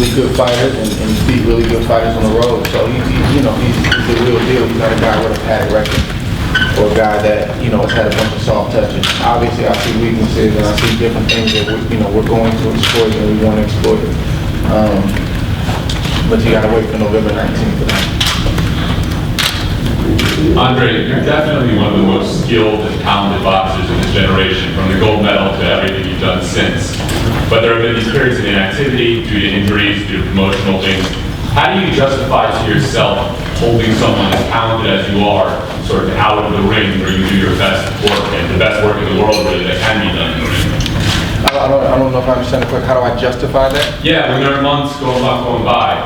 really good fighters and he's beat really good fighters on the road. So he's the real deal. He's not a guy with a padded record or a guy that, has had a bunch of soft touches. Obviously, I see weaknesses and I see different things that we're going to exploit and we want to exploit. But you gotta wait for November 19th for that. Andre, you're definitely one of the most skilled and talented boxers in this generation, from the gold medal to everything you've done since. But there have been these periods of inactivity due to injuries, due to promotional things. How do you justify to yourself holding someone as talented as you are sort of out of the ring where you do your best work and the best work in the world really that can be done in the ring? I don't know if I understand the question. How do I justify that? Yeah, when there are months going by,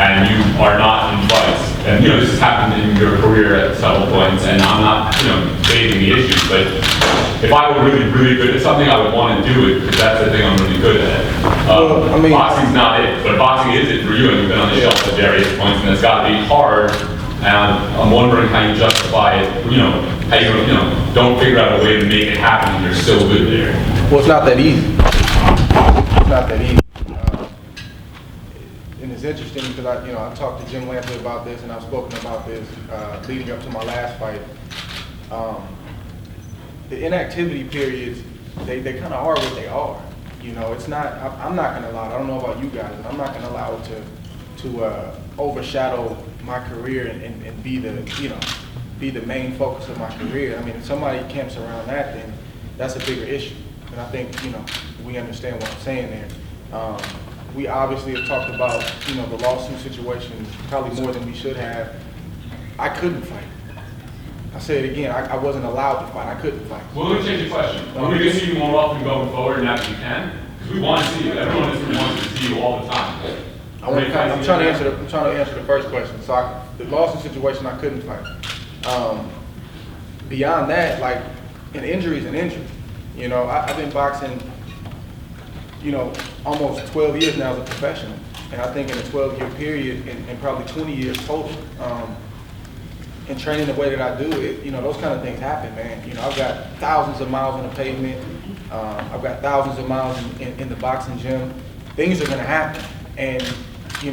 and you are not in fights, and this has happened in your career at several points, and I'm not, debating the issues, but if I were really, really good at something, I would want to do it because that's the thing I'm really good at. Boxing's not it, but boxing is it for you, and you've been on the shelf at various points, and it's got to be hard. And I'm wondering how you justify it. How you don't figure out a way to make it happen when you're so good there. Well, it's not that easy. It's not that easy. And it's interesting because I talked to Jim Lampley about this, and I've spoken about this leading up to my last fight. The inactivity periods, they kind of are what they are. It's not. I'm not going to allow it. I don't know about you guys, but I'm not going to allow it to overshadow my career and be the main focus of my career. I mean, if somebody camps around that, then that's a bigger issue. And I think, we understand what I'm saying there. We obviously have talked about, the lawsuit situation probably more than we should have. I couldn't fight. I say it again, I wasn't allowed to fight. I couldn't fight. Well, let me change the question. Are we going to see you more often going forward now that you can? Because we want to see you. Everyone in this room wants to see you all the time. I'm trying to answer the first question. So the lawsuit situation, I couldn't fight. Beyond that, an injury is an injury. I've been boxing, almost 12 years now as a professional. And I think in a 12-year period, and probably 20 years total, and training the way that I do it, those kind of things happen, man. I've got thousands of miles on the pavement. I've got thousands of miles in the boxing gym. Things are gonna happen. And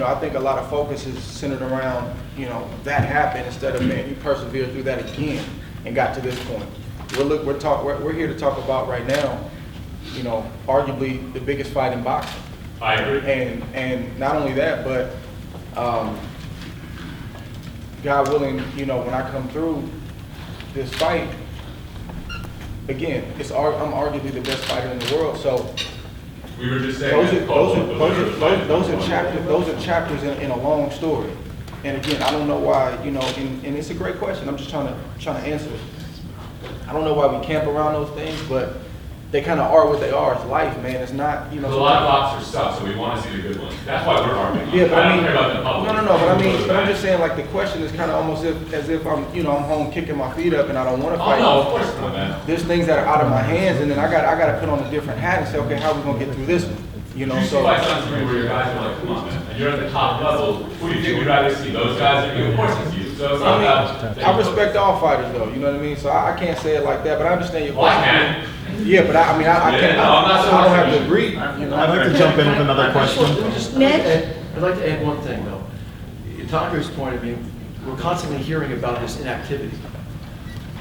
I think a lot of focus is centered around, that happened instead of, man, you persevered through that again and got to this point. We're here to talk about right now, arguably the biggest fight in boxing. I agree. And not only that, but God willing, when I come through this fight, again, I'm arguably the best fighter in the world. So we were just saying those are chapters in a long story. And again, I don't know why, and it's a great question. I'm just trying to answer it. I don't know why we camp around those things, but they kind of are what they are. It's life, man. It's not, a lot of boxers suck, so we want to see the good ones. That's why we're arguing. Yeah, but I don't care about the public. No, but I'm just saying, the question is kind of almost as if I'm, I'm home kicking my feet up and I don't want to fight. Oh no, of course not, man. There's things that are out of my hands, and then I got to put on a different hat and say, okay, how are we gonna get through this one? You see fights on TV where your guys are like, come on, man, and you're at the top level. Who do you think we'd rather see? Those guys or you? Of course it's you. So it's not about. I respect all fighters, though. You know what I mean? So I can't say it like that, but I understand your question. Well, I can. Yeah, but I can't. I don't have to agree. I'd like to jump in with another question. I'd like to add one thing, though. Tucker's point of view, we're constantly hearing about this inactivity.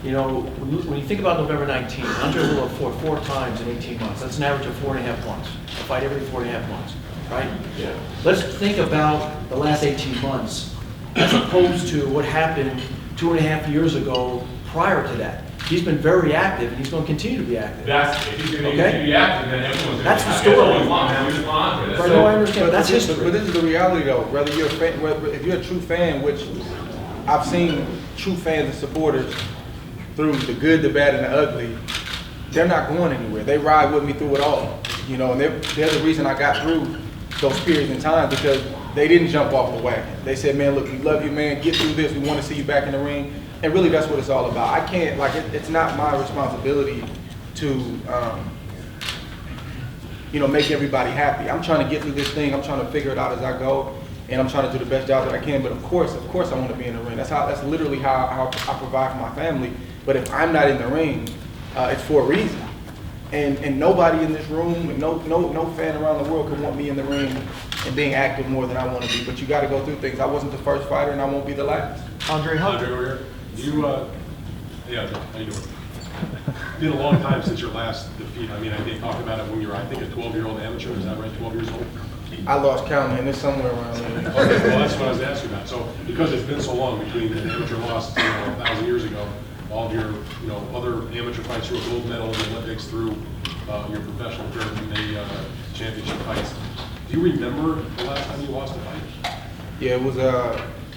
When you think about November 19th, Andre will have fought 4 times in 18 months. That's an average of 4.5 months. A fight every 4.5 months, right? Yeah. Let's think about the last 18 months as opposed to what happened 2.5 years ago prior to that. He's been very active, and he's going to continue to be active. If he's going to continue to be active, then everyone's going to That's be the active. story. That's all we want, man. We just want Andre. Right, no, I understand, but that's history. But this is the reality, though. Whether you're a fan, if you're a true fan, which I've seen true fans and supporters through the good, the bad, and the ugly, they're not going anywhere. They ride with me through it all. And they're the reason I got through those periods in time, because they didn't jump off the wagon. They said, man, look, we love you, man. Get through this. We want to see you back in the ring. And really, that's what it's all about. I can't, it's not my responsibility to, make everybody happy. I'm trying to get through this thing. I'm trying to figure it out as I go. And I'm trying to do the best job that I can. But of course, I want to be in the ring. That's literally how I provide for my family. But if I'm not in the ring, it's for a reason. And nobody in this room, and no fan around the world can want me in the ring and being active more than I want to be. But you got to go through things. I wasn't the first fighter, and I won't be the last. Andre, how? Andre over here. Yeah, how you doing? It's been a long time since your last defeat. I mean, I did talk about it when you were, I think, a 12-year-old amateur. Is that right? 12 years old? I lost count, and it's somewhere around there. Okay, well, that's what I was asking about. So, because it's been so long between an amateur loss, 1,000 years ago, all of your, other amateur fights, your gold medal in the Olympics through your professional career in the championship fights. Do you remember the last time you lost a fight? Yeah, it was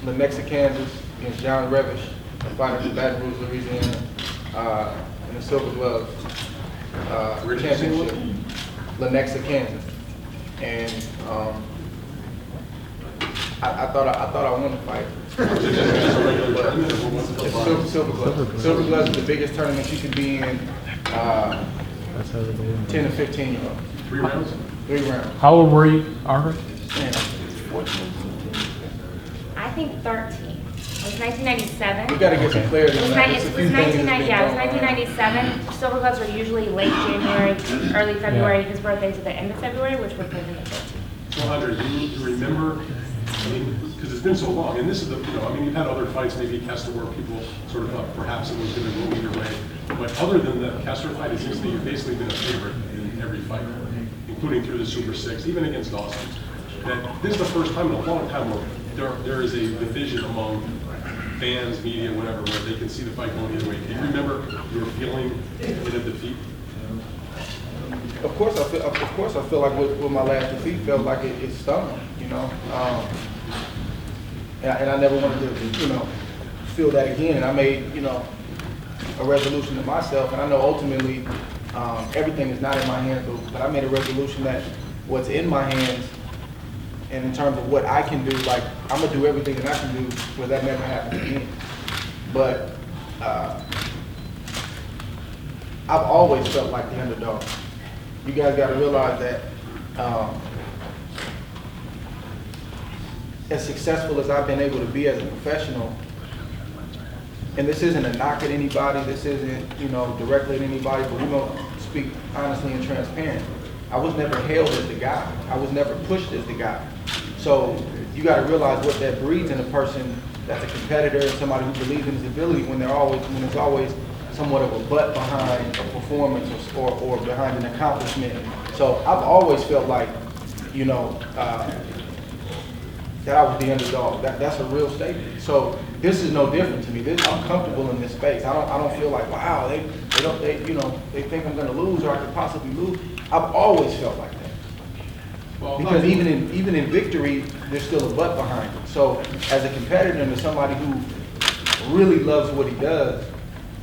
Lenexa, Kansas, against John Revish, a fighter from Baton Rouge, Louisiana, in the Silver Glove championship. Lenexa, Kansas, and I thought I won the fight. It's Silver Glove. Silver Glove is the biggest tournament you can be in. 10 to 15 year old. 3 rounds? 3 rounds. How old were you, Andre? Man, 14. I think 13. It was 1997. We got to get some clarity It was, on that. it There's a was few things that's 1990, been yeah, it was going on. 1997. Silver Gloves were usually late January, early February. His birthday's at the end of February, which would put him at 13. So, Andre, do you remember, I mean, because it's been so long, and this is the, you've had other fights, maybe Kessler, where people sort of thought perhaps it was going to go either way. But other than the Kessler fight, it seems to me you've basically been a favorite in every fight, including through the Super Six, even against Dawson. That this is the first time in a long time where there is a division among fans, media, whatever, where they can see the fight going either way. Do you remember your feeling in a defeat? Of course, I feel like with my last defeat, felt like it stung me, and I never wanted to, feel that again. And I made, a resolution to myself, and I know ultimately everything is not in my hands, but I made a resolution that what's in my hands, and in terms of what I can do, like I'm gonna do everything that I can do where that never happens again. But I've always felt like the underdog. You guys got to realize that as successful as I've been able to be as a professional, and this isn't a knock at anybody, this isn't, directly at anybody, but we're going to speak honestly and transparent. I was never hailed as the guy. I was never pushed as the guy. So you got to realize what that breeds in a person that's a competitor and somebody who believes in his ability when there's always somewhat of a butt behind a performance or behind an accomplishment. So I've always felt like, that I was the underdog. That's a real statement. So this is no different to me. I'm comfortable in this space. I don't feel like, wow, they think I'm going to lose or I could possibly lose. I've always felt like that. Well, Because even in victory, there's still a butt behind it. So as a competitor and as somebody who really loves what he does,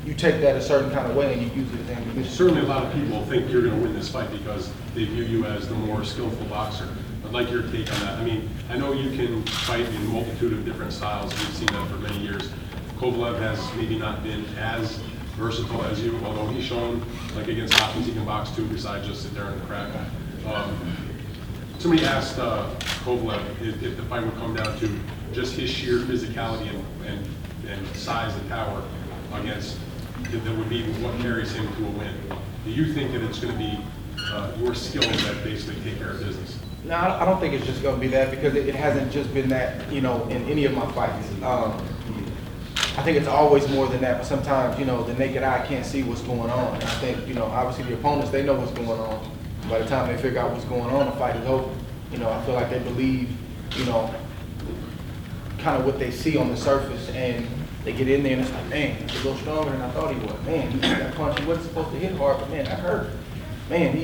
you take that a certain kind of way and you use it as ammunition. Certainly a lot of people think you're going to win this fight because they view you as the more skillful boxer. I'd like your take on that. I mean, I know you can fight in a multitude of different styles. We've seen that for many years. Kovalev has maybe not been as versatile as you, although he's shown, like against Hopkins, he can box too, besides just sit there in the crack. Somebody asked Kovalev if the fight would come down to just his sheer physicality and size and power against that would be what carries him to a win. Do you think that it's going to be your skills that basically take care of business? No, I don't think it's just going to be that because it hasn't just been that, in any of my fights. I think it's always more than that, but sometimes, the naked eye can't see what's going on. And I think, obviously the opponents, they know what's going on. By the time they figure out what's going on, the fight is over. I feel like they believe, kind of what they see on the surface, and they get in there and it's like, man, he's a little stronger than I thought he was. Man, that punch, he wasn't supposed to hit hard, but man, that hurt. Man,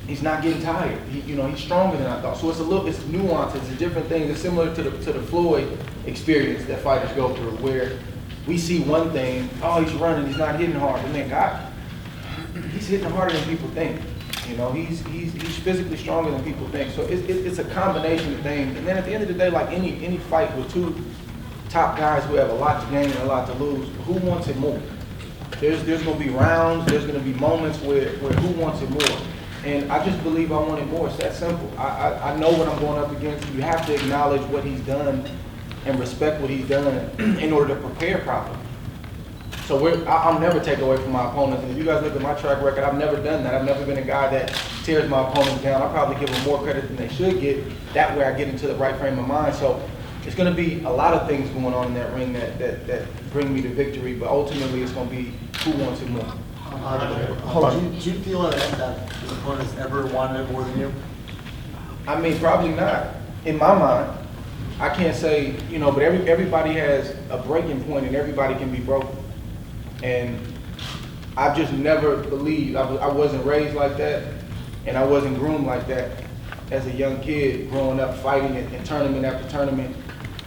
he's not getting tired. He's stronger than I thought. So it's nuance, it's different things. It's similar to the Floyd experience that fighters go through, where we see one thing, oh, he's running, he's not hitting hard, but man, God, he's hitting harder than people think. He's physically stronger than people think. So it's a combination of things. And then at the end of the day, like any fight with two top guys who have a lot to gain and a lot to lose, who wants it more? There's going to be rounds, there's going to be moments where who wants it more? And I just believe I want it more. It's that simple. I know what I'm going up against. You have to acknowledge what he's done and respect what he's done in order to prepare properly. So I'll never take away from my opponents. And if you guys look at my track record, I've never done that. I've never been a guy that tears my opponents down. I probably give them more credit than they should get. That way I get into the right frame of mind. So it's going to be a lot of things going on in that ring that bring me to victory. But ultimately, it's going to be who wants it more. Do you feel that his opponents ever wanted it more than you? I mean, probably not. In my mind, I can't say, but everybody has a breaking point and everybody can be broken. And I've just never believed, I wasn't raised like that, and I wasn't groomed like that as a young kid growing up fighting in tournament after tournament,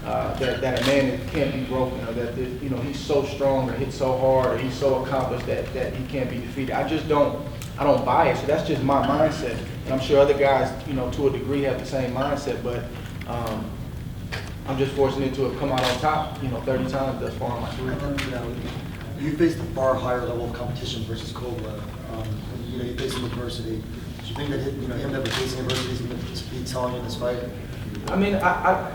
that a man can't be broken, or that he's so strong or hits so hard or he's so accomplished that he can't be defeated. I don't buy it, so that's just my mindset. And I'm sure other guys, to a degree have the same mindset, but I'm just fortunate to have come out on top, 30 times thus far in my career. And then, you faced a far higher level of competition versus Kovalev. You faced some adversity. Do you think that him never facing adversity is going to be telling in this fight? I mean, I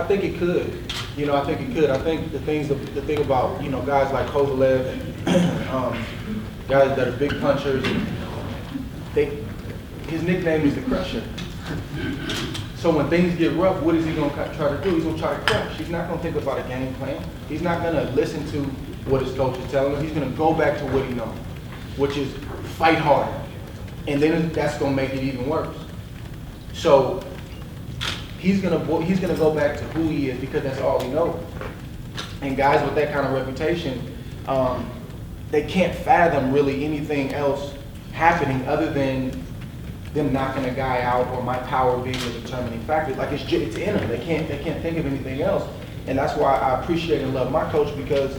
think it could. I think it could. I think the thing about guys like Kovalev and guys that are big punchers, his nickname is the Crusher. So when things get rough, what is he going to try to do? He's going to try to crush. He's not going to think about a game plan. He's not going to listen to what his coach is telling him. He's going to go back to what he knows, which is fight hard. And then that's going to make it even worse. So he's going to go back to who he is because that's all he knows. And guys with that kind of reputation, they can't fathom really anything else happening other than them knocking a guy out or my power being the determining factor. Like it's in them. They can't think of anything else. And that's why I appreciate and love my coach, because,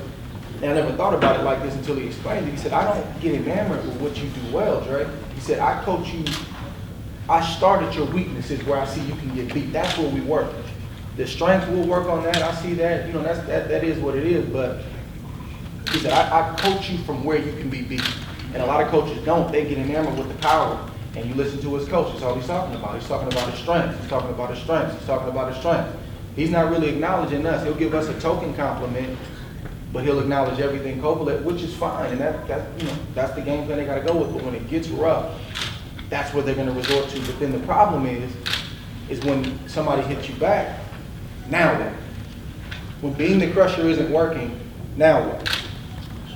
and I never thought about it like this until he explained it. He said, I don't get enamored with what you do well, Dre. He said, I coach you, I start at your weaknesses where I see you can get beat. That's where we work. The strengths, we'll work on that. I see that, that is what it is. But he said, I coach you from where you can be beat. And a lot of coaches don't. They get enamored with the power. And you listen to his coach, that's all he's talking about. He's talking about his strengths. He's talking about his strengths. He's talking about his strengths. He's not really acknowledging us. He'll give us a token compliment, but he'll acknowledge everything Kovalev, which is fine. And that's the game plan they got to go with. But when it gets rough, that's what they're going to resort to. But then the problem is when somebody hits you back. Now what? When being the Crusher isn't working, now what?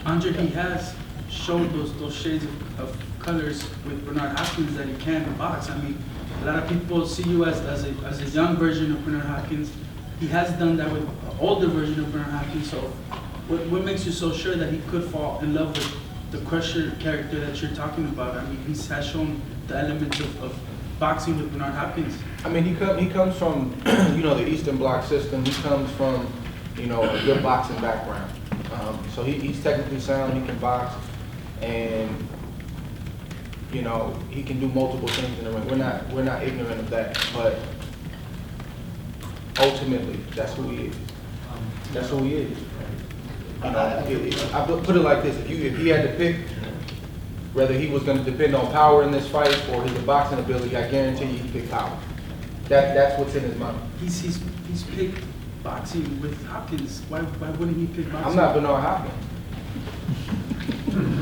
Andre, he has showed those shades of colors with Bernard Hopkins that he can box. I mean, a lot of people see you as a young version of Bernard Hopkins. He has done that with an older version of Bernard Hopkins. So what makes you so sure that he could fall in love with the Crusher character that you're talking about? I mean, he has shown the elements of boxing with Bernard Hopkins. I mean, he comes from, the Eastern Bloc system. He comes from, a good boxing background. So he's technically sound, he can box, and he can do multiple things in the ring. We're not ignorant of that, but ultimately, that's who he is. That's who he is. I put it like this: if he had to pick whether he was going to depend on power in this fight or his boxing ability, I guarantee you he'd pick power. That's what's in his mind. He's picked boxing with Hopkins. Why wouldn't he pick boxing? I'm not Bernard Hopkins.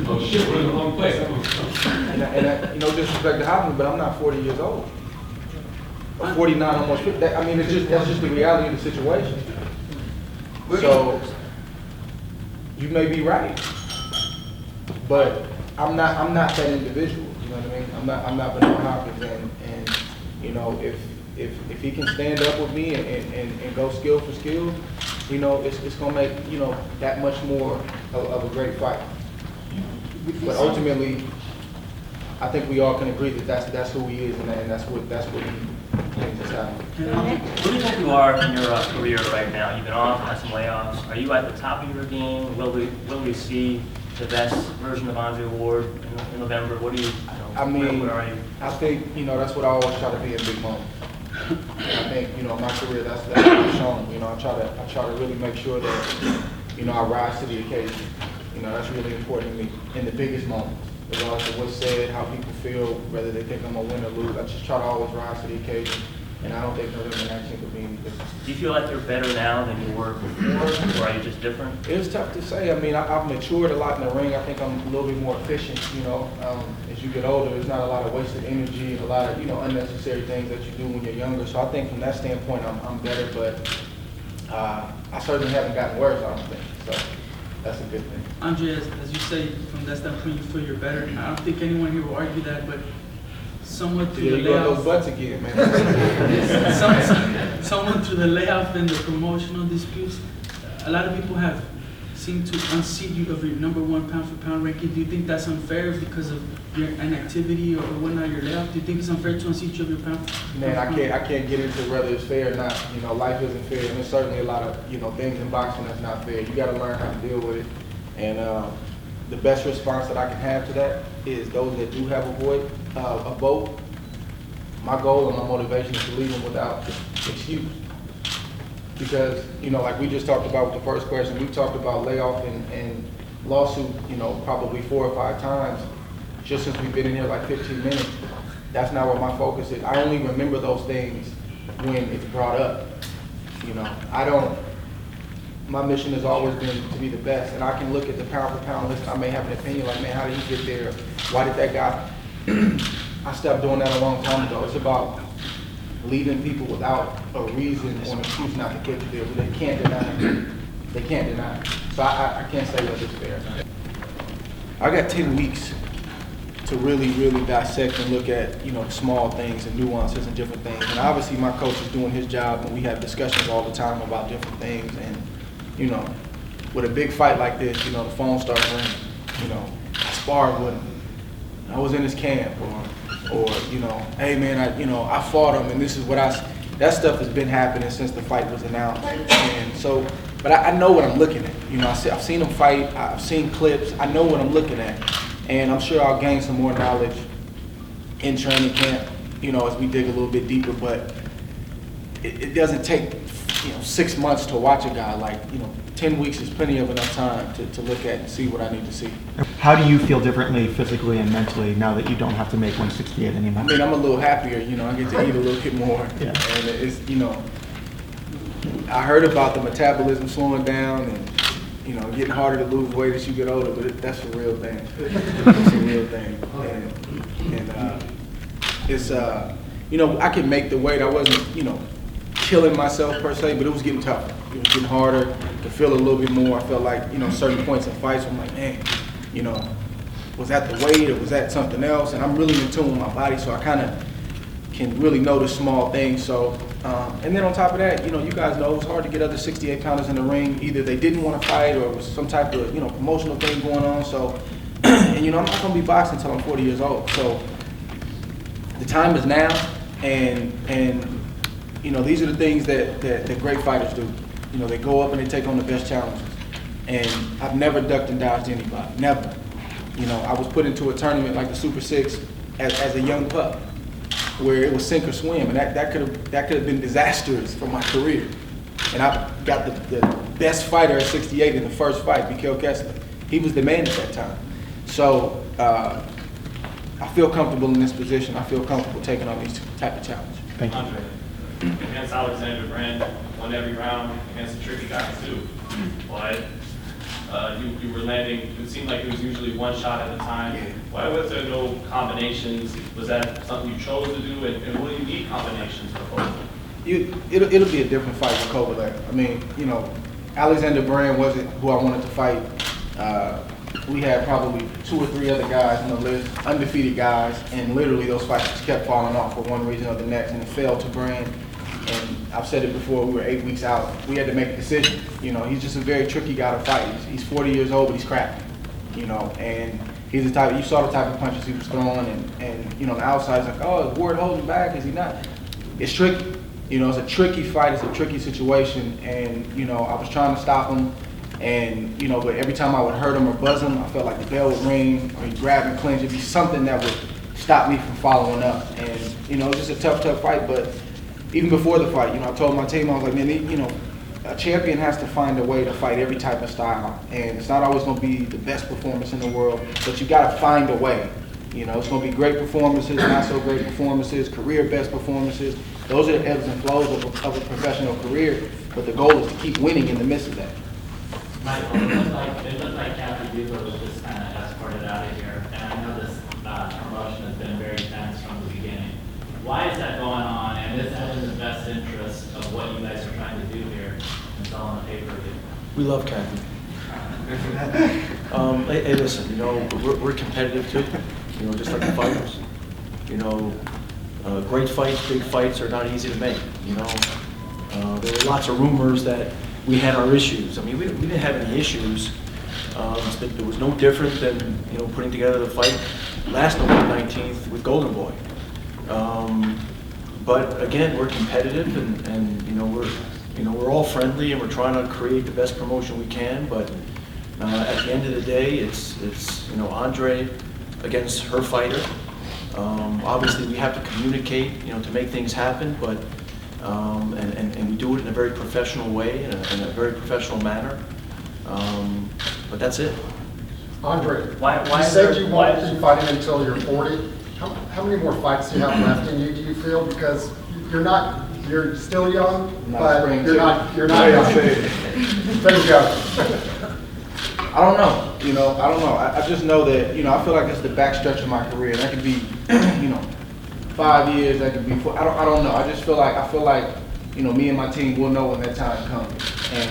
Oh shit, we're in the wrong place. And no disrespect to Hopkins, but I'm not 40 years old. I'm 49, almost 50. I mean, that's just the reality of the situation. So you may be right, but I'm not that individual. You know what I mean? I'm not Bernard Hopkins, and if he can stand up with me and go skill for skill, it's gonna make that much more of a great fight. But ultimately, I think we all can agree that that's who he is, and that's what he thinks is happening. Where do you think you are in your career right now? You've been off, had some layoffs. Are you at the top of your game? Will we see the best version of Andre Ward in November? What do you? I mean, where are you? I think that's what I always try to be in big moments. I think my career that's what I've shown. I try to really make sure that I rise to the occasion. That's really important to me in the biggest moments, regardless of what's said, how people feel, whether they think I'm gonna win or lose. I just try to always rise to the occasion and I don't think November 19th will be any different. Do you feel like you're better now than you were before, or are you just different? It was tough to say. I mean, I've matured a lot in the ring. I think I'm a little bit more efficient, as you get older. There's not a lot of wasted energy and a lot of, unnecessary things that you do when you're younger. So I think from that standpoint, I'm better, but I certainly haven't gotten worse, I don't think. So that's a good thing. Andre, as you say, from that standpoint, you feel you're better. I don't think anyone here will argue that, but somewhat through Yeah, the you got those layoff, butts again, man. someone through the layoff and the promotional disputes, a lot of people have seemed to unseat you of your #1 pound-for-pound ranking. Do you think that's unfair because of your inactivity or whatnot, your layoff? Do you think it's unfair to unseat you of your pound? Man, I can't get into whether it's fair or not. Life isn't fair, and there's certainly a lot of, things in boxing that's not fair. You gotta learn how to deal with it. And the best response that I can have to that is those that do have a vote, my goal and my motivation is to leave them without excuse. Because, like we just talked about with the first question, we talked about layoff and lawsuit, probably 4 or 5 times just since we've been in here like 15 minutes. That's not where my focus is. I only remember those things when it's brought up. My mission has always been to be the best, and I can look at the pound for pound list and I may have an opinion like, man, how did he get there? Why did that guy? I stopped doing that a long time ago. It's about leaving people without a reason or an excuse not to get you there, but they can't deny it. They can't deny it. So I can't say whether it's fair or not. I got 10 weeks to really, really dissect and look at, the small things and nuances and different things. And obviously my coach is doing his job, and we have discussions all the time about different things. And, with a big fight like this, the phone starts ringing. I sparred with him. I was in his camp, or hey man, I fought him, and this is what that stuff has been happening since the fight was announced. And so, but I know what I'm looking at. I've seen him fight, I've seen clips, I know what I'm looking at. And I'm sure I'll gain some more knowledge in training camp, as we dig a little bit deeper, but it doesn't take, 6 months to watch a guy. Like, 10 weeks is plenty of enough time to look at and see what I need to see. How do you feel differently physically and mentally now that you don't have to make 168 anymore? I mean, I'm a little happier, I get to eat a little bit more. Yeah. And it's, I heard about the metabolism slowing down and, getting harder to lose weight as you get older, but that's a real thing. It's a real thing. And it's, I can make the weight. I wasn't, killing myself per se, but it was getting tougher. It was getting harder to feel a little bit more. I felt like, certain points in fights, I'm like, man, was that the weight or was that something else? And I'm really in tune with my body, so I kind of can really notice small things. So, and then on top of that, you guys know it was hard to get other 68 pounders in the ring. Either they didn't want to fight or it was some type of, promotional thing going on. So, and I'm not going to be boxing until I'm 40 years old. So the time is now, and these are the things that great fighters do. They go up and they take on the best challenges. And I've never ducked and dodged anybody, never. I was put into a tournament like the Super 6 as a young pup, where it was sink or swim, and that could have been disastrous for my career. And I got the best fighter at 68 in the first fight, Mikhail Kessler. He was the man at that time. So I feel comfortable in this position. I feel comfortable taking on these type of challenges. Thank you. Andre, against Alexander Brand, won every round against a tricky guy too. But you were landing, it seemed like it was usually one shot at a time. Yeah. Why was there no combinations? Was that something you chose to do? And will you need combinations for both? It'll be a different fight with Kovalev. I mean, Alexander Brand wasn't who I wanted to fight. We had probably 2 or 3 other guys on the list, undefeated guys, and literally those fights just kept falling off for one reason or the next, and it fell to Brand. And I've said it before, we were 8 weeks out. We had to make a decision. He's just a very tricky guy to fight. He's 40 years old, but he's cracking. And he's the type, you saw the type of punches he was throwing, and the outside is like, oh, is Ward holding back? Is he not? It's tricky. It's a tricky fight, it's a tricky situation, and I was trying to stop him. And, but every time I would hurt him or buzz him, I felt like the bell would ring, or he'd grab and clinch. It'd be something that would stop me from following up. And, it was just a tough fight. But even before the fight, I told my team, I was like, man, a champion has to find a way to fight every type of style. And it's not always going to be the best performance in the world, but you got to find a way. It's going to be great performances, not so great performances, career best performances. Those are the ebbs and flows of a professional career, but the goal is to keep winning in the midst of that. Michael, it looked like Kathy Bugler was just kind of escorted out of here, and I know this promotion has been very tense from the beginning. Why is that going on, and is that in the best interest of what you guys are trying to do here and sell on the pay-per-view? We love Kathy. Hey, listen, you know, we're competitive too, you know, just like the fighters. You know, great fights, big fights are not easy to make, you know. There were lots of rumors that we had our issues. I mean, we didn't have any issues. It was no different than, you know, putting together the fight last November 19th with Golden Boy. But again, we're competitive, and you know, we're all friendly, and we're trying to create the best promotion we can. But at the end of the day, it's you know, Andre against her fighter. Obviously, we have to communicate, you know, to make things happen. But and we do it in a very professional way, in a very professional manner. But that's it. Andre, Why you is said there- you why won't is- be fighting until you're 40. How many more fights do you have left in you, do you feel? Because you're still young, but you're not young. There you go. I don't know, you know, I don't know. I just know that, you know, I feel like it's the backstretch of my career. That could be, you know, 5 years, that could be 4, I don't know. I feel like, you know, me and my team will know when that time comes. And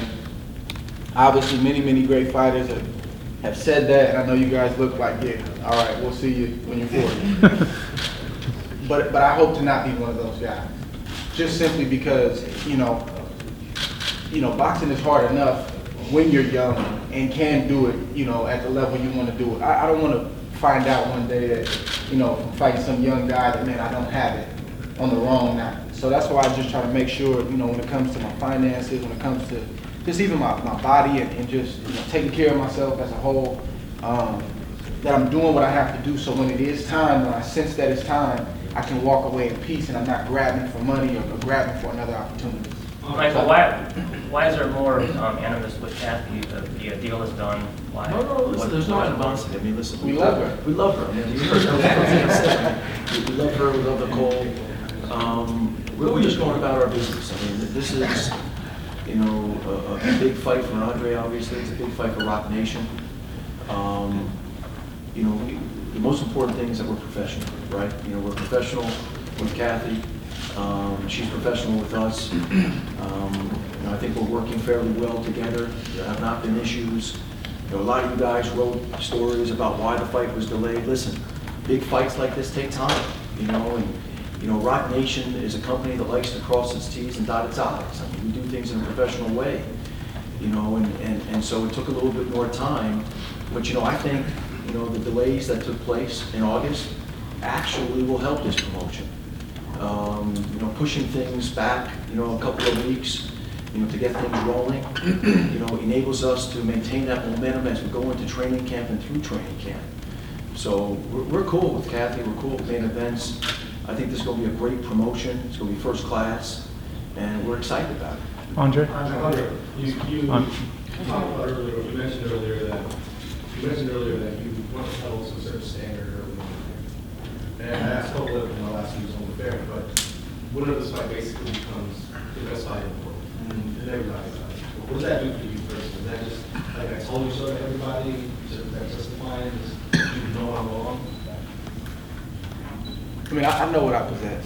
obviously many great fighters have said that, and I know you guys look like, yeah, all right, we'll see you when you're 40. But I hope to not be one of those guys. Just simply because, you know, boxing is hard enough when you're young and can do it, you know, at the level you want to do it. I don't want to find out one day that, you know, from fighting some young guy that, man, I don't have it on the wrong night. So that's why I just try to make sure, you know, when it comes to my finances, when it comes to just even my body and just, you know, taking care of myself as a whole, that I'm doing what I have to do, so when it is time, when I sense that it's time, I can walk away in peace and I'm not grabbing for money or grabbing for another opportunity. Michael, why is there more animus with Kathy? The deal is done. Why? No, listen, there's no animosity. I mean, listen, We love her. We love her. I mean, you heard everything I said. We love her. We love Nicole. We're just going about our business. I mean, this is, you know, a big fight for Andre. Obviously, it's a big fight for Rock Nation. You know, the most important thing is that we're professional, right? You know, we're professional with Kathy. She's professional with us. You know, I think we're working fairly well together. There have not been issues. You know, a lot of you guys wrote stories about why the fight was delayed. Listen, big fights like this take time, you know, and you know, Rock Nation is a company that likes to cross its T's and dot its I's. I mean, we do things in a professional way, you know, and so it took a little bit more time. But you know, I think, you know, the delays that took place in August actually will help this promotion. You know, pushing things back, you know, a couple of weeks, you know, to get things rolling, you know, enables us to maintain that momentum as we go into training camp and through training camp. So we're cool with Kathy, we're cool with main events. I think this is going to be a great promotion, it's going to be first class, and we're excited about it. Andre? You talked about earlier, you mentioned earlier that you want to hold to a certain standard or and I asked Kovalev in my last few on the fair, but winner of this fight basically becomes the best fight in the world. And everybody's like, what does that do for you personally? Is that just like I told you so to everybody, that's justifying, you know I'm wrong? I mean, I know what I possess.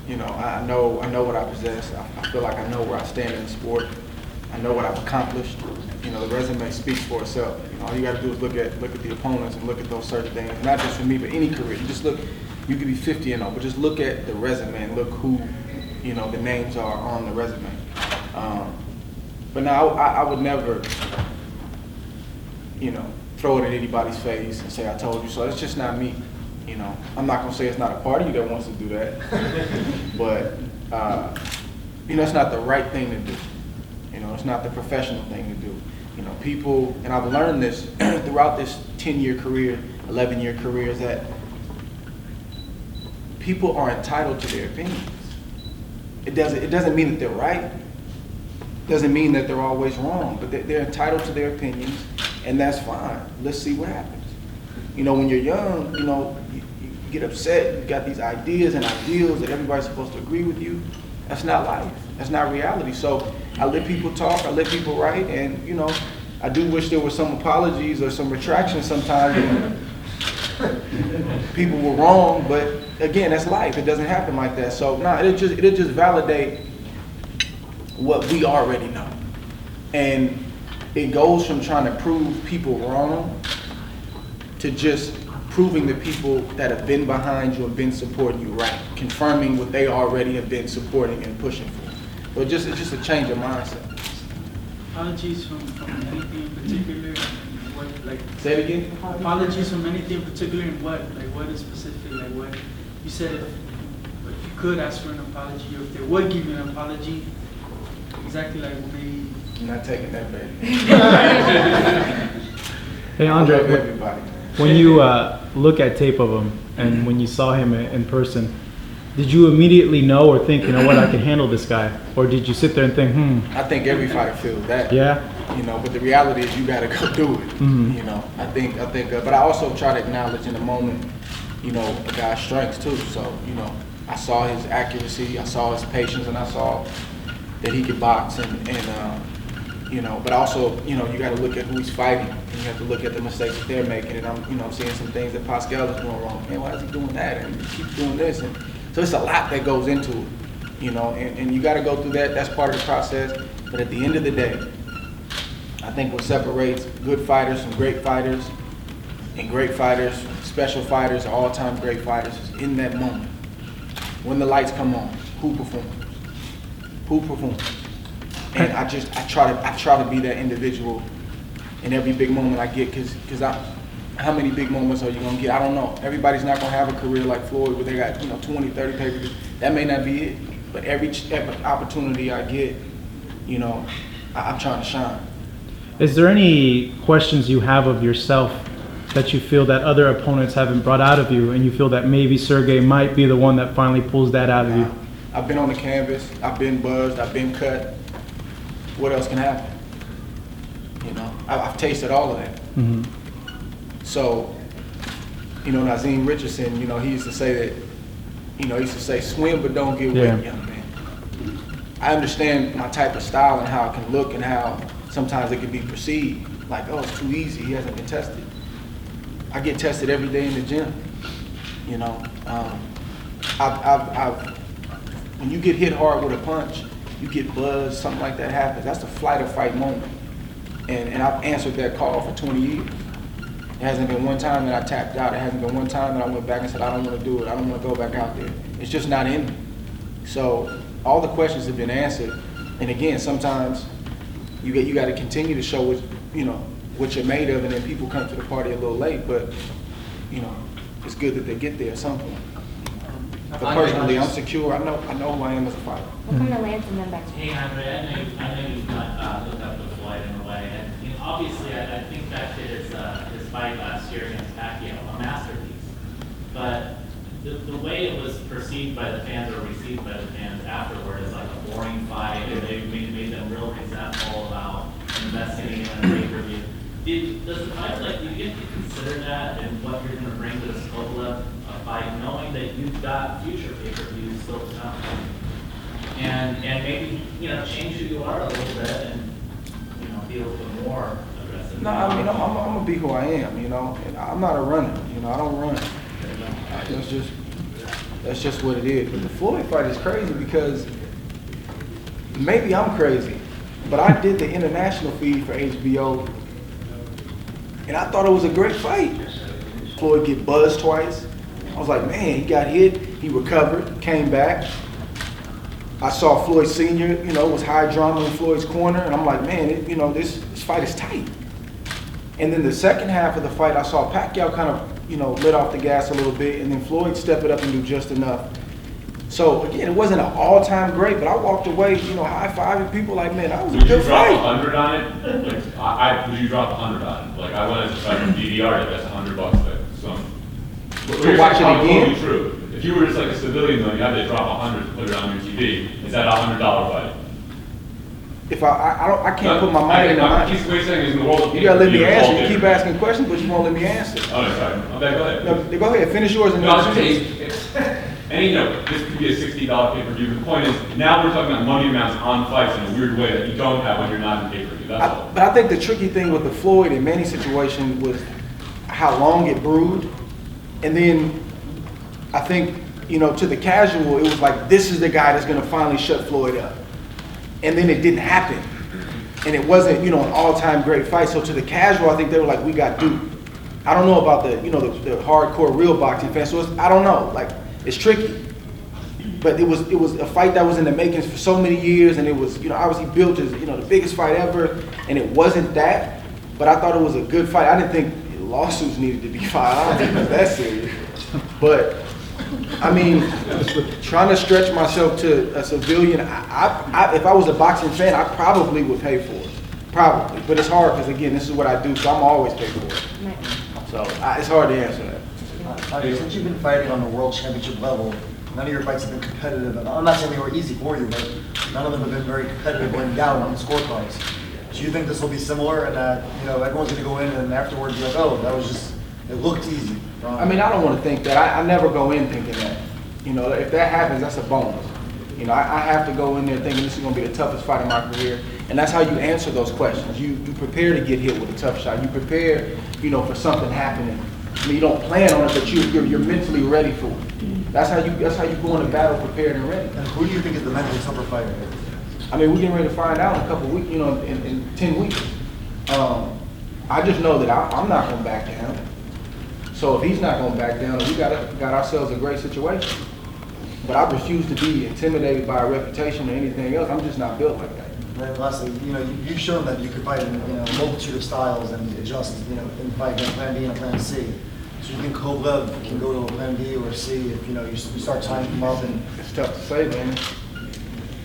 You know, I know what I possess. I feel like I know where I stand in the sport. I know what I've accomplished. You know, the resume speaks for itself. You know, all you got to do is look at the opponents and look at those certain things. Not just for me, but any career. You just look. You could be 50 and 0, but just look at the resume and look who, you know, the names are on the resume. But now I would never, you know, throw it in anybody's face and say I told you so. It's just not me. You know, I'm not gonna say it's not a part of you that wants to do that, but you know, it's not the right thing to do. You know, it's not the professional thing to do. You know, people, and I've learned this throughout this 10-year career, 11-year career, is that people are entitled to their opinions. It doesn't mean that they're right. It doesn't mean that they're always wrong, but they're entitled to their opinions, and that's fine. Let's see what happens. You know, when you're young, you know, you get upset, you got these ideas and ideals that everybody's supposed to agree with you. That's not life. That's not reality. So I let people talk, I let people write, and you know, I do wish there were some apologies or some retractions sometimes when people were wrong, but again, that's life. It doesn't happen like that. So no, it'll just validate what we already know. And it goes from trying to prove people wrong to just proving the people that have been behind you and been supporting you right, confirming what they already have been supporting and pushing for. So it's just a change of mindset. Apologies from anything in particular? What, like, say it again? Apologies from anything in particular and what? Like what is specific? Like what? You said if you could ask for an apology or if they would give you an apology, exactly like what they... I'm not taking that, baby. Hey, Andre, everybody. When you look at tape of him and when you saw him in person, did you immediately know or think, you know what, I can handle this guy? Or did you sit there and think, I think every fighter feels that. Yeah. You know, but the reality is you got to go do it. You know, I think, but I also try to acknowledge in the moment, you know, a guy's strengths too. So, you know, I saw his accuracy, I saw his patience, and I saw that he could box and you know, but also, you know, you got to look at who he's fighting, and you have to look at the mistakes that they're making. And I'm, you know, seeing some things that Pascal is doing wrong. Man, why is he doing that? And he keeps doing this, and so it's a lot that goes into it, you know. And you got to go through that. That's part of the process. But at the end of the day, I think what separates good fighters from great fighters, and great fighters, special fighters, all-time great fighters, is in that moment when the lights come on. Who performs? Who performs? And I try to be that individual in every big moment I get, because how many big moments are you gonna get? I don't know. Everybody's not gonna have a career like Floyd where they got, you know, 20, 30 pay-per-views. That may not be it, but every opportunity I get, you know, I'm trying to shine. Is there any questions you have of yourself that you feel that other opponents haven't brought out of you, and you feel that maybe Sergey might be the one that finally pulls that out of you? I've been on the canvas, I've been buzzed, I've been cut. What else can happen? You know, I've tasted all of that. So, you know, Nazim Richardson, you know, he used to say that, you know, he used to say, swim but don't get wet, young man. I understand my type of style and how it can look and how sometimes it can be perceived like, oh, it's too easy, he hasn't been tested. I get tested every day in the gym, you know. When you get hit hard with a punch, you get buzzed, something like that happens. That's the flight or fight moment. And I've answered that call for 20 years. There hasn't been one time that I tapped out. There hasn't been one time that I went back and said, I don't want to do it. I don't want to go back out there. It's just not in me. So all the questions have been answered. And again, sometimes you got to continue to show what, you know, what you're made of, and then people come to the party a little late, but you know, it's good that they get there at some point. But personally, I'm secure. I know who I am as a fighter. We'll come to Lance and then back to you. Hey, Andre, I know you've not looked up the Floyd in a way, and you know, obviously I think back to his fight last year against Pacquiao, a masterpiece. But the way it was perceived by the fans or received by the fans afterward is like a boring fight, and they made them real resentful about investing in a pay-per-view. Does the fight, like, do you get to consider that and what you're going to bring to this Kovalev fight, knowing that you've got future pay-per-views still to come? And maybe, you know, change who you are a little bit and, you know, be a little bit more aggressive. No, I mean, I'm gonna be who I am, you know. And I'm not a runner, you know. I don't run. You know? That's just what it is. But the Floyd fight is crazy because maybe I'm crazy, but I did the international feed for HBO, and I thought it was a great fight. Floyd get buzzed twice. I was like, man, he got hit, he recovered, came back. I saw Floyd Sr., you know, was high drama in Floyd's corner, and I'm like, man, you know, this fight is tight. And then the second half of the fight, I saw Pacquiao kind of, you know, let off the gas a little bit, and then Floyd step it up and do just enough. So again, it wasn't an all-time great, but I walked away, you know, high-fiving people like, man, that was a good fight. Would you drop 100 on it? Like, would you drop 100 on it? Like, I went as a DVR it, that's $100. Like, so. To watch it again? True. If you were just like a civilian though, you had to drop 100 to put it on your TV. Is that a $100 fight? if I can't put my mind in the mind. He's saying is in the world of You gotta let me pay-per-view, it's all answer. You keep different. asking questions, but you won't let me answer. Oh, no, sorry. Okay, go ahead. No, go ahead, finish yours and No, I was then. just saying, and you know, this could be a $60 pay-per-view, but the point is, now we're talking about money amounts on fights in a weird way that you don't have when you're not in pay-per-view, that's all. But I think the tricky thing with the Floyd and Manny situation was how long it brewed. And then I think, you know, to the casual, it was like, this is the guy that's gonna finally shut Floyd up. And then it didn't happen. And it wasn't, you know, an all-time great fight. So to the casual, I think they were like, we got duped. I don't know about the, you know, the hardcore real boxing fans. So I don't know, like, it's tricky. But it was a fight that was in the makings for so many years, and it was, you know, obviously built as, you know, the biggest fight ever, and it wasn't that. But I thought it was a good fight. I didn't think lawsuits needed to be filed. I don't think it was that serious. But I mean, trying to stretch myself to a civilian, if I was a boxing fan, I probably would pay for it. Probably. But it's hard because, again, this is what I do, so I'm always pay for it. So it's hard to answer that. Since you've been fighting on the world championship level, none of your fights have been competitive. I'm not saying they were easy for you, but none of them have been very competitive going down on the scorecards. Do you think this will be similar and that, you know, everyone's going to go in and afterwards be like, oh, that was just, it looked easy? I mean, I don't want to think that. I never go in thinking that. You know, if that happens, that's a bonus. You know, I have to go in there thinking this is going to be the toughest fight of my career. And that's how you answer those questions. You prepare to get hit with a tough shot. You prepare, you know, for something happening. I mean, you don't plan on it, but you're mentally ready for it. That's how you go into battle prepared and ready. And who do you think is the mentally tougher fighter? I mean, we're getting ready to find out in a couple weeks, you know, in 10 weeks. I just know that I'm not going to back down. So if he's not going to back down, we got ourselves a great situation. But I refuse to be intimidated by a reputation or anything else. I'm just not built like that. And then lastly, you know, you've shown that you could fight in, you know, a multitude of styles and adjust, you know, in fight a plan B and a plan C. So you think Kovalev can go to a plan B or C if, you know, you start tying him up? And it's tough to say, man.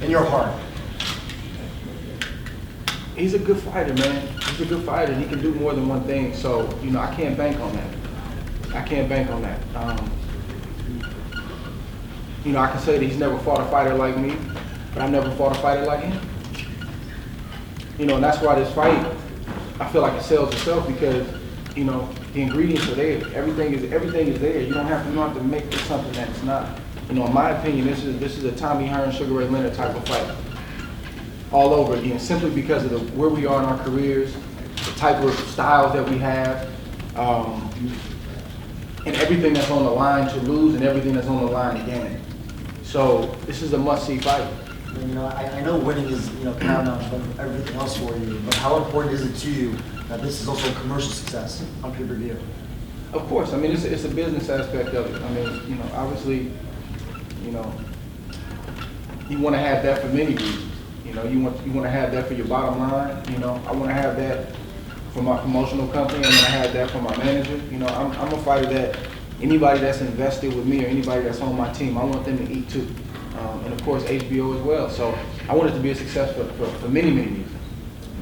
In your heart. He's a good fighter, man. He's a good fighter. He can do more than one thing. So, you know, I can't bank on that. I can't bank on that. You know, I can say that he's never fought a fighter like me, but I've never fought a fighter like him. You know, and that's why this fight, I feel like it sells itself because, you know, the ingredients are there. Everything is there. You don't have to make it something that it's not. You know, in my opinion, this is a Tommy Hearn, Sugar Ray Leonard type of fight. All over again, simply because of where we are in our careers, the type of styles that we have, and everything that's on the line to lose and everything that's on the line to gain. So this is a must-see fight. You know, I know winning is, you know, paramount from everything else for you, but how important is it to you that this is also a commercial success on pay-per-view? Of course, I mean, it's a business aspect of it. I mean, you know, obviously, you know, you want to have that for many reasons. You know, you want to have that for your bottom line. You know, I want to have that for my promotional company. I want to have that for my manager. You know, I'm a fighter that anybody that's invested with me or anybody that's on my team, I want them to eat too. And of course, HBO as well. So I want it to be a success for many, many reasons.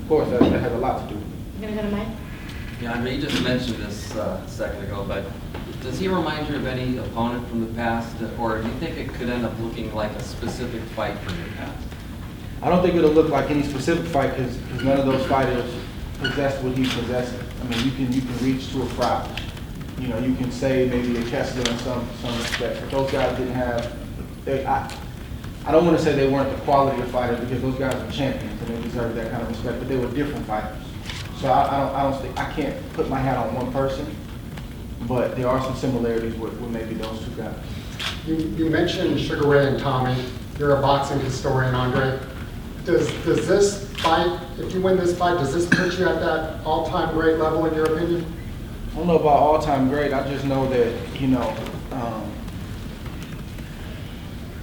Of course, that has a lot to do. You're gonna go to Mike? Yeah, I mean, you just mentioned this a second ago, but does he remind you of any opponent from the past, or do you think it could end up looking like a specific fight from your past? I don't think it'll look like any specific fight because none of those fighters possess what he possesses. I mean, you can reach to a crowd. You know, you can say maybe a Kessler in some respect, but those guys didn't have. I don't want to say they weren't the quality of fighters because those guys were champions and they deserve that kind of respect, but they were different fighters. So I can't put my hat on one person, but there are some similarities with maybe those two guys. You mentioned Sugar Ray and Tommy. You're a boxing historian, Andre. Does this fight, if you win this fight, does this put you at that all-time great level in your opinion? I don't know about all-time great. I just know that, you know,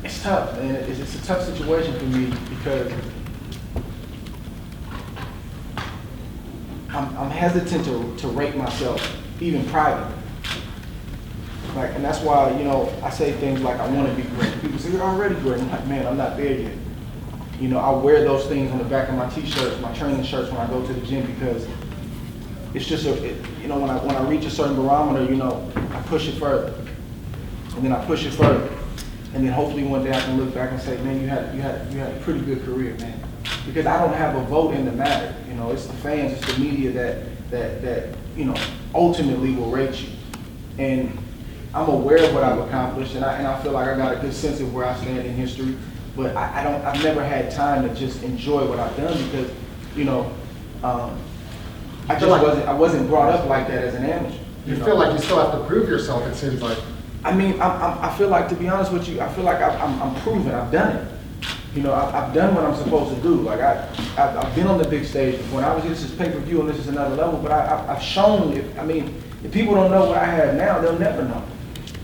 it's tough, man. It's a tough situation for me because I'm hesitant to rate myself, even privately. Like, and that's why, you know, I say things like, I want to be great. People say, you're already great. I'm like, man, I'm not there yet. You know, I wear those things on the back of my t-shirts, my training shirts when I go to the gym because it's just, you know, when I reach a certain barometer, you know, I push it further. And then I push it further. And then hopefully one day I can look back and say, man, you had a pretty good career, man. because I don't have a vote in the matter. You know, it's the fans, it's the media that you know, ultimately will rate you. And I'm aware of what I've accomplished, and I feel like I got a good sense of where I stand in history. But I've never had time to just enjoy what I've done because, you know, I wasn't brought up like that as an amateur. You feel like you still have to prove yourself, it seems like. I mean, I feel like, to be honest with you, I feel like I'm proven, I've done it. You know, I've done what I'm supposed to do. Like, I've been on the big stage. When I was, this is pay-per-view and this is another level, but I've shown, if people don't know what I have now, they'll never know.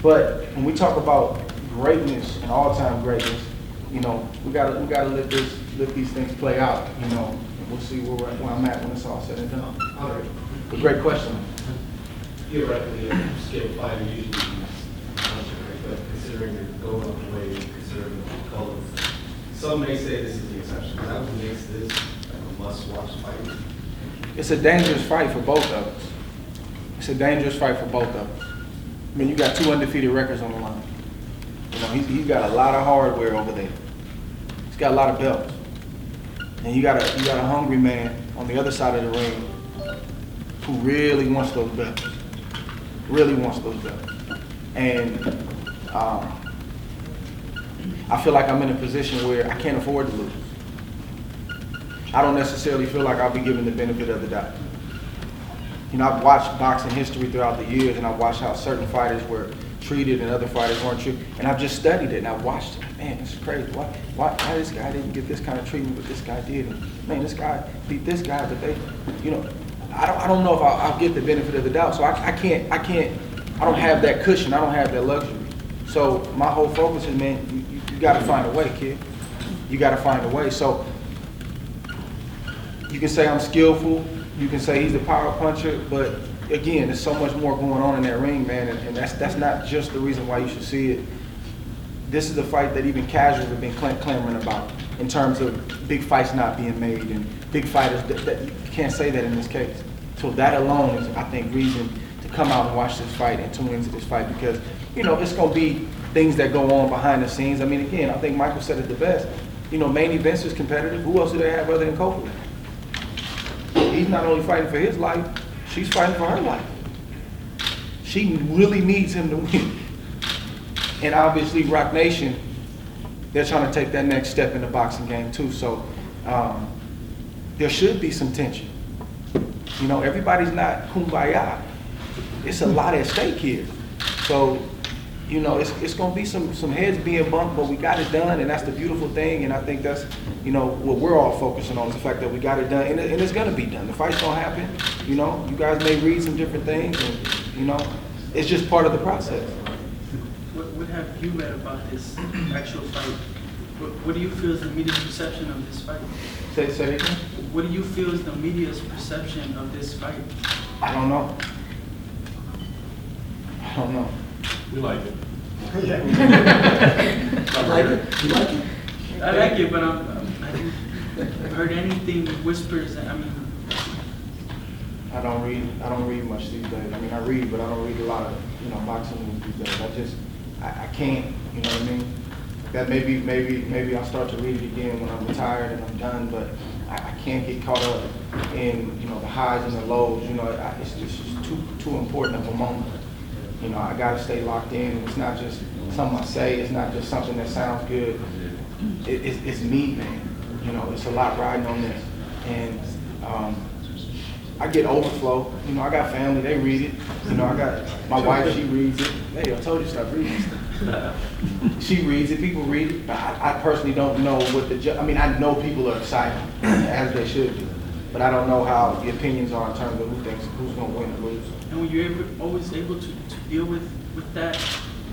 But when we talk about greatness and all-time greatness, you know, we gotta let these things play out, you know, and we'll see where I'm at when it's all said and done. All right. A great question. Theoretically, a skilled fighter usually is but considering you're going up the way, considering the colors, some may say this is the exception. Is that what makes this a must-watch fight? It's a dangerous fight for both of us. It's a dangerous fight for both of us. I mean, you got 2 undefeated records on the line. You know, he's got a lot of hardware over there. He's got a lot of belts. And you got a hungry man on the other side of the ring who really wants those belts. Really wants those belts. And I feel like I'm in a position where I can't afford to lose. I don't necessarily feel like I'll be given the benefit of the doubt. You know, I've watched boxing history throughout the years, and I've watched how certain fighters were treated and other fighters weren't treated. And I've just studied it, and I've watched it. Man, this is crazy. Why this guy didn't get this kind of treatment, but this guy did? And man, this guy beat this guy, but they, you know, I don't know if I'll get the benefit of the doubt. So I don't have that cushion. I don't have that luxury. So my whole focus is, man, you got to find a way, kid. You got to find a way. So you can say I'm skillful. You can say he's the power puncher, but again, there's so much more going on in that ring, man, and that's not just the reason why you should see it. This is the fight that even casuals have been clamoring about in terms of big fights not being made and big fighters. That you can't say that in this case. So that alone is, I think, reason to come out and watch this fight and tune into this fight because, you know, it's going to be things that go on behind the scenes. I mean, again, I think Michael said it the best. You know, main events is competitive. Who else do they have other than Kovalev? He's not only fighting for his life, she's fighting for her life. She really needs him to win. And obviously, Rock Nation, they're trying to take that next step in the boxing game too. So there should be some tension. You know, everybody's not kumbaya. It's a lot at stake here. So, you know, it's going to be some heads being bumped, but we got it done, and that's the beautiful thing. And I think that's, you know, what we're all focusing on is the fact that we got it done, and it's going to be done. The fight's going to happen. You know, you guys may read some different things, and, you know, it's just part of the process. What have you read about this actual fight? What do you feel is the media's perception of this fight? Say it again? What do you feel is the media's perception of this fight? I don't know. I don't know. We like it. Yeah. I like it. You like it? I like it, but I haven't heard anything whispers. I mean, I don't read much these days. I mean, I read, but I don't read a lot of, you know, boxing news these days. I can't, you know what I mean? That maybe I'll start to read it again when I'm retired and I'm done, but I can't get caught up in, you know, the highs and the lows. You know, it's just too important of a moment. You know, I gotta stay locked in. It's not just something I say. It's not just something that sounds good. It's me, man. You know, it's a lot riding on this. And I get overflow. You know, I got family, they read it. You know, I got my wife, she reads it. Hey, I told you stop reading stuff. She reads it, people read it. But I personally don't know what I mean, I know people are excited, as they should be. But I don't know how the opinions are in terms of who's going to win or lose. And were you always able to deal with that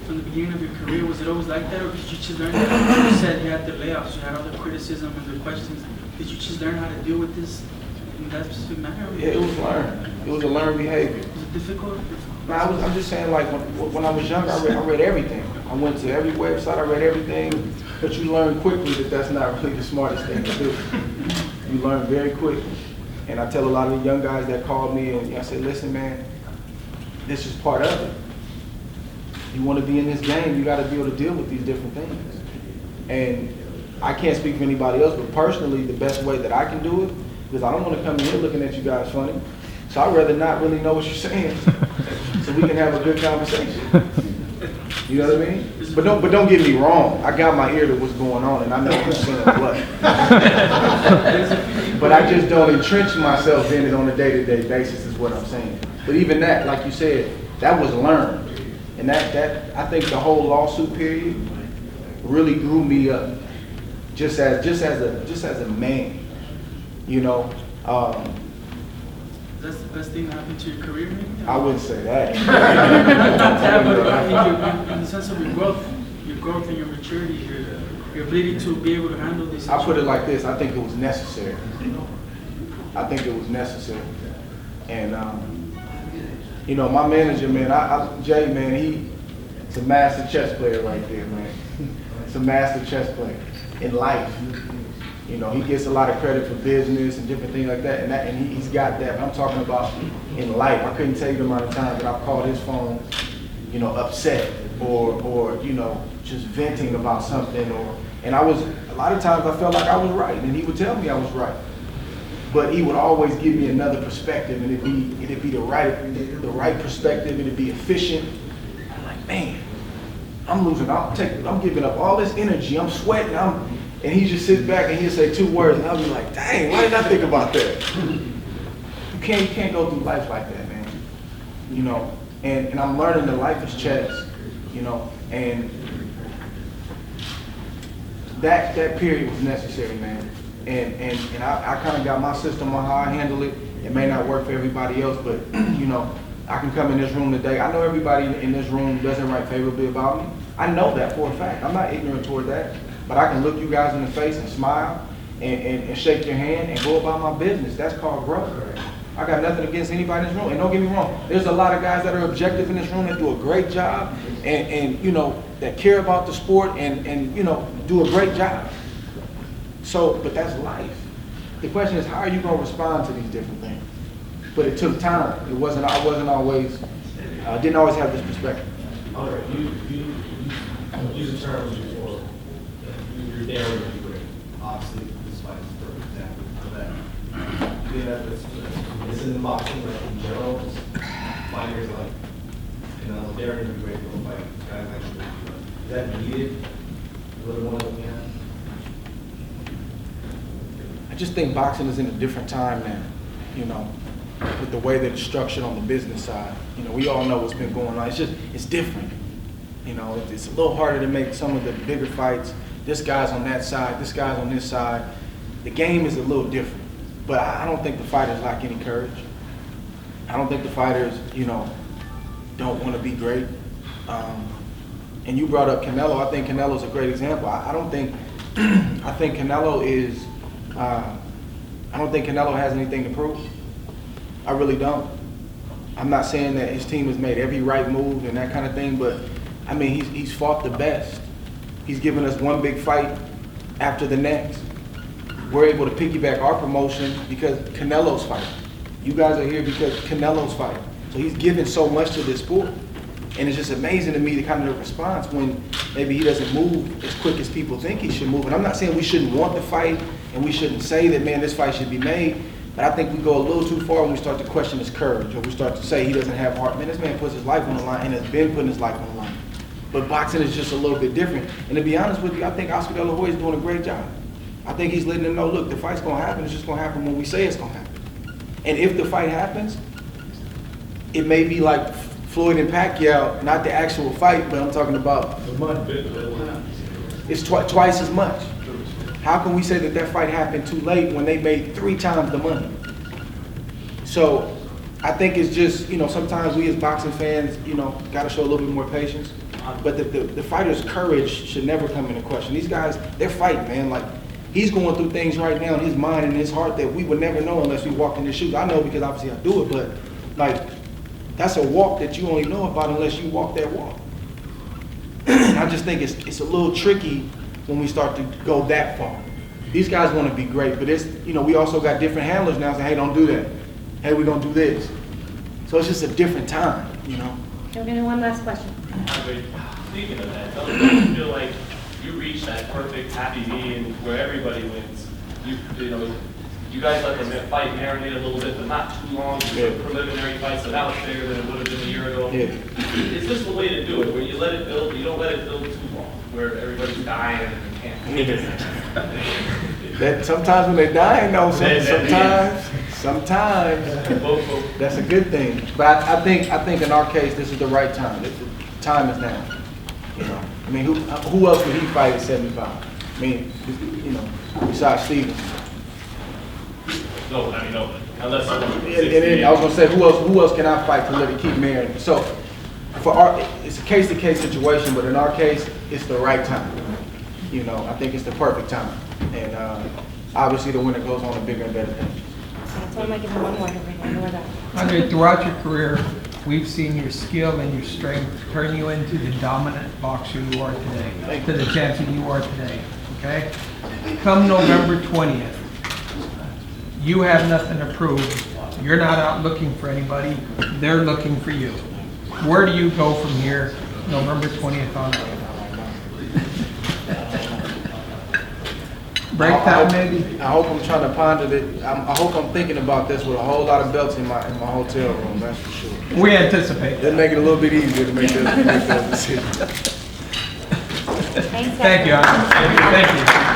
from the beginning of your career? Was it always like that, or did you just learn that? You said you had the layoffs, you had all the criticism and the questions. Did you just learn how to deal with this in that specific manner? Yeah, it was learned. It was a learned behavior. Was it difficult? No, I'm just saying, like, when I was younger, I read everything. I went to every website, I read everything, but you learn quickly that that's not really the smartest thing to do. You learn very quickly. And I tell a lot of the young guys that call me, and I say, listen, man, this is part of it. You want to be in this game, you got to be able to deal with these different things. And I can't speak for anybody else, but personally, the best way that I can do it, because I don't want to come in here looking at you guys funny, so I'd rather not really know what you're saying, so we can have a good conversation. You know what I mean? But don't get me wrong. I got my ear to what's going on, and I know who's saying what. But I just don't entrench myself in it on a day-to-day basis, is what I'm saying. But even that, like you said, that was learned, and that I think the whole lawsuit period really grew me up, just as a man. You know. That's the best thing that happened to your career, maybe? I wouldn't say that. Not that, but in the sense of your growth and your maturity, your ability to be able to handle these. I put it like this: I think it was necessary. I think it was necessary, and you know, my manager, man, Jay, man, he's a master chess player right there, man. He's a master chess player in life. You know, he gets a lot of credit for business and different things like that, and he's got that. But I'm talking about in life. I couldn't tell you the amount of times that I've called his phone, you know, upset or you know, just venting about something, and a lot of times I felt like I was right, and he would tell me I was right. But he would always give me another perspective, and it'd be the right perspective, and it'd be efficient. I'm like, man, I'm giving up all this energy, I'm sweating, and he just sits back and he'll say 2 words, and I'll be like, dang, why didn't I think about that? You can't go through life like that, man. You know, and I'm learning that life is chess, you know, and that period was necessary, man. And I kind of got my system on how I handle it. It may not work for everybody else, but you know, I can come in this room today. I know everybody in this room doesn't write favorably about me. I know that for a fact. I'm not ignorant toward that. But I can look you guys in the face and smile and shake your hand and go about my business. That's called growth. I got nothing against anybody in this room. And don't get me wrong, there's a lot of guys that are objective in this room that do a great job and you know, that care about the sport and you know, do a great job. So, but that's life. The question is, how are you going to respond to these different things? But it took time. I didn't always have this perspective. All right, you use the terms before. You're daring to be great. Obviously, this fight is a perfect example of that. You know, it's in the boxing, like in general, fighters like, you know, daring to be great for a fight. Guys like is that needed? What do you want to look at? I just think boxing is in a different time now, you know, with the way that it's structured on the business side. You know, we all know what's been going on. It's different. You know, it's a little harder to make some of the bigger fights. This guy's on that side, this guy's on this side. The game is a little different. But I don't think the fighters lack any courage. I don't think the fighters, you know, don't want to be great. And you brought up Canelo. I think Canelo's a great example. I think Canelo is, I don't think Canelo has anything to prove. I really don't. I'm not saying that his team has made every right move and that kind of thing, but I mean, he's fought the best. He's given us one big fight after the next. We're able to piggyback our promotion because Canelo's fighting. You guys are here because Canelo's fighting. So he's given so much to this sport. And it's just amazing to me the kind of response when maybe he doesn't move as quick as people think he should move. And I'm not saying we shouldn't want the fight and we shouldn't say that, man, this fight should be made. But I think we go a little too far when we start to question his courage or we start to say he doesn't have heart. Man, this man puts his life on the line and has been putting his life on the line. But boxing is just a little bit different. And to be honest with you, I think Oscar De La Hoya is doing a great job. I think he's letting them know, look, the fight's going to happen. It's just going to happen when we say it's going to happen. And if the fight happens, it may be like Floyd and Pacquiao, not the actual fight, but I'm talking about the money. It's twice as much. How can we say that that fight happened too late when they made 3 times the money? So I think it's just, you know, sometimes we as boxing fans, you know, got to show a little bit more patience. But the fighter's courage should never come into question. These guys, they're fighting, man. Like, he's going through things right now in his mind and his heart that we would never know unless we walked in his shoes. I know because obviously I do it, but like, that's a walk that you only know about unless you walk that walk. I just think it's a little tricky when we start to go that far. These guys want to be great, but it's, you know, we also got different handlers now saying, hey, don't do that. Hey, we're going to do this. So it's just a different time, you know. We're going to do one last question. Speaking of that, don't you feel like you reach that perfect happy median where everybody wins. You know, you guys let the fight marinate a little bit, but not too long. The preliminary fight, so that was bigger than it would have been a year ago. It's just the way to do it, where you let it build, you don't let it build too long, where everybody's dying and they can't. That sometimes when they're dying, though, sometimes that's a good thing. But I think in our case, this is the right time. The time is now. You know, I mean, who else would he fight at 75? I mean, you know, besides Steven. No, I mean, no, unless someone. And then I was gonna say, who else can I fight to let it keep marrying? So, it's a case-to-case situation, but in our case, it's the right time. You know, I think it's the perfect time. And obviously the winner goes on to bigger and better things. So I'm making one more every day. Andre, throughout your career, we've seen your skill and your strength turn you into the dominant boxer you are today, to the champion you are today, okay? Come November 20th, you have nothing to prove. You're not out looking for anybody. They're looking for you. Where do you go from here, November 20th on? Break time, maybe? I hope I'm trying to ponder it. I hope I'm thinking about this with a whole lot of belts in my hotel room, that's for sure. We anticipate. It'll make it a little bit easier to make those decisions. Thanks, Thank you, Andre. Thank you.